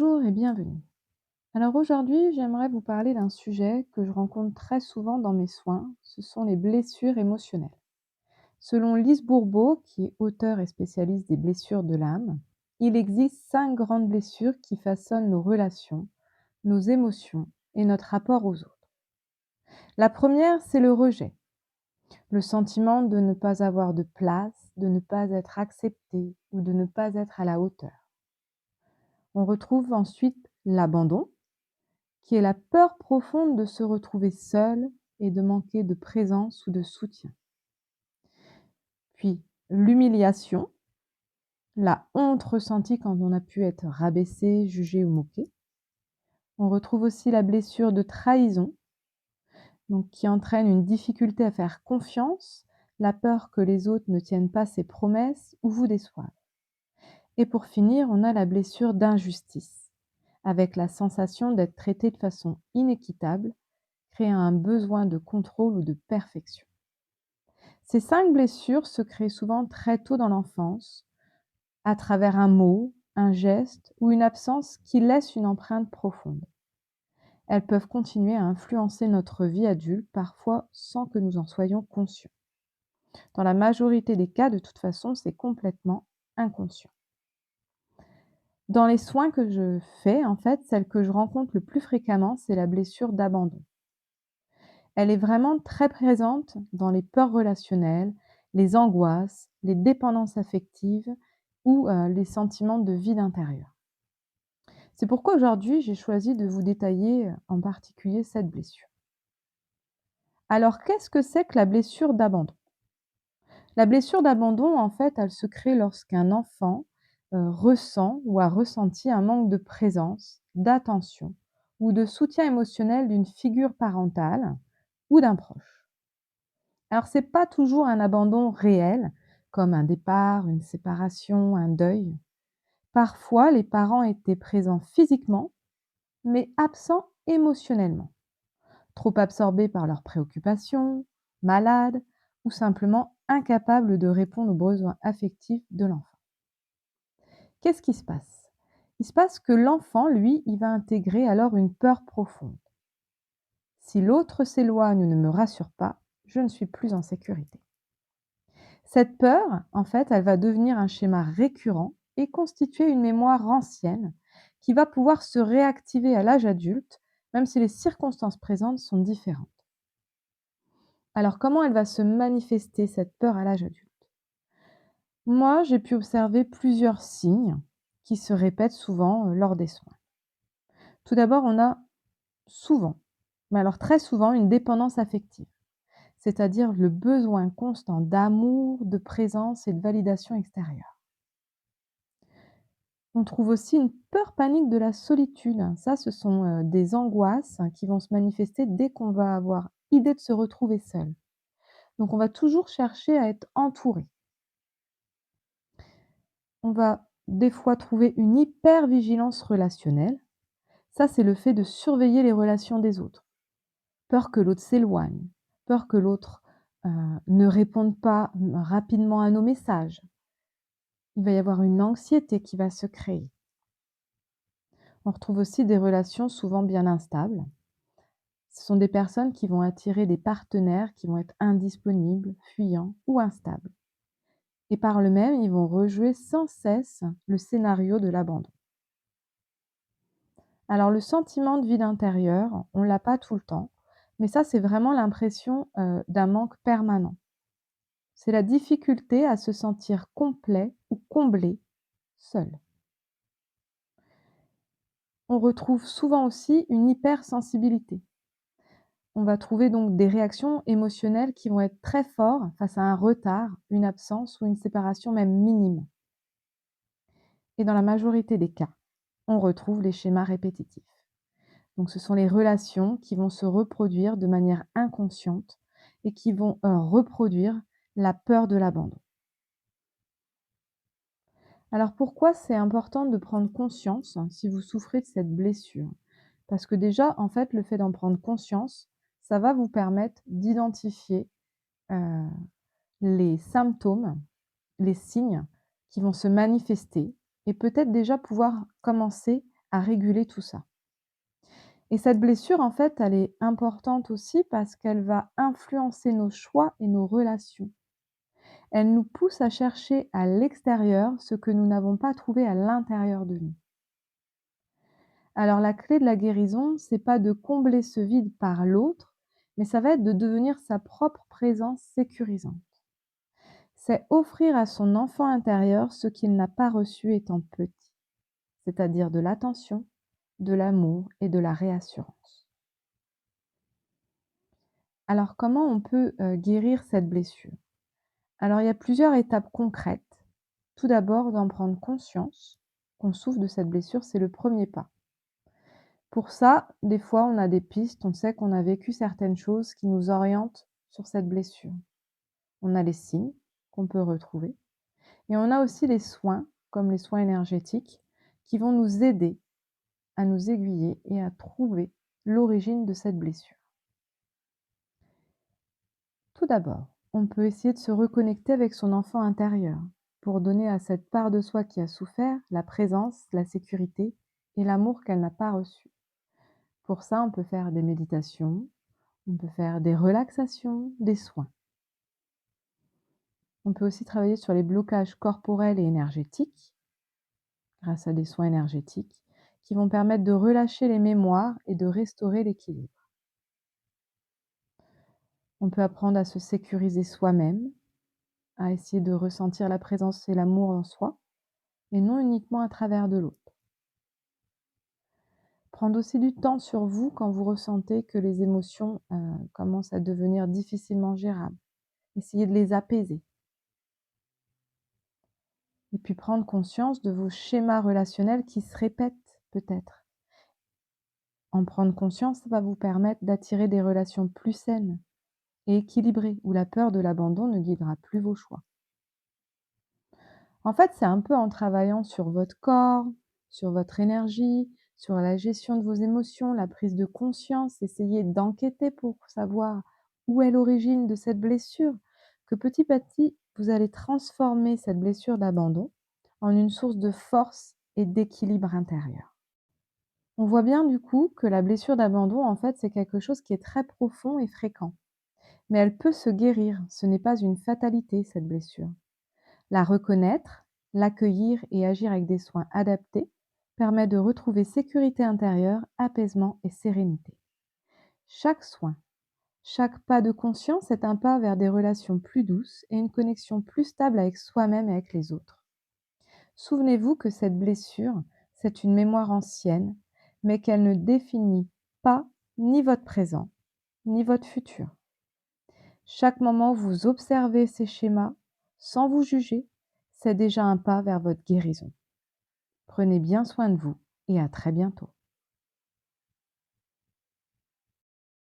Bonjour et bienvenue. Alors aujourd'hui, j'aimerais vous parler d'un sujet que je rencontre très souvent dans mes soins, ce sont les blessures émotionnelles. Selon Lise Bourbeau, qui est auteure et spécialiste des blessures de l'âme, il existe 5 grandes blessures qui façonnent nos relations, nos émotions et notre rapport aux autres. La première, c'est le rejet, le sentiment de ne pas avoir de place, de ne pas être accepté ou de ne pas être à la hauteur. On retrouve ensuite l'abandon, qui est la peur profonde de se retrouver seul et de manquer de présence ou de soutien. Puis l'humiliation, la honte ressentie quand on a pu être rabaissé, jugé ou moqué. On retrouve aussi la blessure de trahison, donc qui entraîne une difficulté à faire confiance, la peur que les autres ne tiennent pas ses promesses ou vous déçoivent. Et pour finir, on a la blessure d'injustice, avec la sensation d'être traité de façon inéquitable, créant un besoin de contrôle ou de perfection. Ces 5 blessures se créent souvent très tôt dans l'enfance, à travers un mot, un geste ou une absence qui laisse une empreinte profonde. Elles peuvent continuer à influencer notre vie adulte, parfois sans que nous en soyons conscients. Dans la majorité des cas, de toute façon, c'est complètement inconscient. Dans les soins que je fais, en fait, celle que je rencontre le plus fréquemment, c'est la blessure d'abandon. Elle est vraiment très présente dans les peurs relationnelles, les angoisses, les dépendances affectives ou les sentiments de vide intérieur. C'est pourquoi aujourd'hui, j'ai choisi de vous détailler en particulier cette blessure. Alors, qu'est-ce que c'est que la blessure d'abandon? La blessure d'abandon, en fait, elle se crée lorsqu'un enfant ressent ou a ressenti un manque de présence, d'attention ou de soutien émotionnel d'une figure parentale ou d'un proche. Alors, c'est pas toujours un abandon réel, comme un départ, une séparation, un deuil. Parfois, les parents étaient présents physiquement, mais absents émotionnellement, trop absorbés par leurs préoccupations, malades ou simplement incapables de répondre aux besoins affectifs de l'enfant. Qu'est-ce qui se passe? Il se passe que l'enfant, lui, il va intégrer alors une peur profonde. Si l'autre s'éloigne ou ne me rassure pas, je ne suis plus en sécurité. Cette peur, en fait, elle va devenir un schéma récurrent et constituer une mémoire ancienne qui va pouvoir se réactiver à l'âge adulte, même si les circonstances présentes sont différentes. Alors, comment elle va se manifester, cette peur, à l'âge adulte? Moi, j'ai pu observer plusieurs signes qui se répètent souvent lors des soins. Tout d'abord, on a souvent, mais alors très souvent, une dépendance affective, c'est-à-dire le besoin constant d'amour, de présence et de validation extérieure. On trouve aussi une peur panique de la solitude. Ça, ce sont des angoisses qui vont se manifester dès qu'on va avoir idée de se retrouver seul. Donc, on va toujours chercher à être entouré. On va des fois trouver une hypervigilance relationnelle. Ça, c'est le fait de surveiller les relations des autres. Peur que l'autre s'éloigne, peur que l'autre ne réponde pas rapidement à nos messages. Il va y avoir une anxiété qui va se créer. On retrouve aussi des relations souvent bien instables. Ce sont des personnes qui vont attirer des partenaires qui vont être indisponibles, fuyants ou instables. Et par le même, ils vont rejouer sans cesse le scénario de l'abandon. Alors le sentiment de vide intérieur, on ne l'a pas tout le temps, mais ça c'est vraiment l'impression d'un manque permanent. C'est la difficulté à se sentir complet ou comblé seul. On retrouve souvent aussi une hypersensibilité. On va trouver donc des réactions émotionnelles qui vont être très fortes face à un retard, une absence ou une séparation même minime. Et dans la majorité des cas, on retrouve les schémas répétitifs. Donc ce sont les relations qui vont se reproduire de manière inconsciente et qui vont reproduire la peur de l'abandon. Alors pourquoi c'est important de prendre conscience si vous souffrez de cette blessure? Parce que déjà, en fait, le fait d'en prendre conscience, ça va vous permettre d'identifier euh, les symptômes, les signes qui vont se manifester et peut-être déjà pouvoir commencer à réguler tout ça. Et cette blessure, en fait, elle est importante aussi parce qu'elle va influencer nos choix et nos relations. Elle nous pousse à chercher à l'extérieur ce que nous n'avons pas trouvé à l'intérieur de nous. Alors la clé de la guérison, c'est pas de combler ce vide par l'autre, mais ça va être de devenir sa propre présence sécurisante. C'est offrir à son enfant intérieur ce qu'il n'a pas reçu étant petit, c'est-à-dire de l'attention, de l'amour et de la réassurance. Alors comment on peut guérir cette blessure? Alors il y a plusieurs étapes concrètes. Tout d'abord, d'en prendre conscience qu'on souffre de cette blessure, c'est le premier pas. Pour ça, des fois, on a des pistes, on sait qu'on a vécu certaines choses qui nous orientent sur cette blessure. On a les signes qu'on peut retrouver et on a aussi les soins, comme les soins énergétiques, qui vont nous aider à nous aiguiller et à trouver l'origine de cette blessure. Tout d'abord, on peut essayer de se reconnecter avec son enfant intérieur pour donner à cette part de soi qui a souffert la présence, la sécurité et l'amour qu'elle n'a pas reçu. Pour ça, on peut faire des méditations, on peut faire des relaxations, des soins. On peut aussi travailler sur les blocages corporels et énergétiques grâce à des soins énergétiques qui vont permettre de relâcher les mémoires et de restaurer l'équilibre. On peut apprendre à se sécuriser soi-même, à essayer de ressentir la présence et l'amour en soi, et non uniquement à travers de l'autre. Prendre aussi du temps sur vous quand vous ressentez que les émotions commencent à devenir difficilement gérables. Essayez de les apaiser. Et puis prendre conscience de vos schémas relationnels qui se répètent peut-être. En prendre conscience, ça va vous permettre d'attirer des relations plus saines et équilibrées, où la peur de l'abandon ne guidera plus vos choix. En fait, c'est un peu en travaillant sur votre corps, sur votre énergie, sur la gestion de vos émotions, la prise de conscience, essayer d'enquêter pour savoir où est l'origine de cette blessure, que petit à petit, vous allez transformer cette blessure d'abandon en une source de force et d'équilibre intérieur. On voit bien du coup que la blessure d'abandon, en fait, c'est quelque chose qui est très profond et fréquent. Mais elle peut se guérir, ce n'est pas une fatalité, cette blessure. La reconnaître, l'accueillir et agir avec des soins adaptés permet de retrouver sécurité intérieure, apaisement et sérénité. Chaque soin, chaque pas de conscience est un pas vers des relations plus douces et une connexion plus stable avec soi-même et avec les autres. Souvenez-vous que cette blessure, c'est une mémoire ancienne, mais qu'elle ne définit pas ni votre présent, ni votre futur. Chaque moment où vous observez ces schémas, sans vous juger, c'est déjà un pas vers votre guérison. Prenez bien soin de vous et à très bientôt.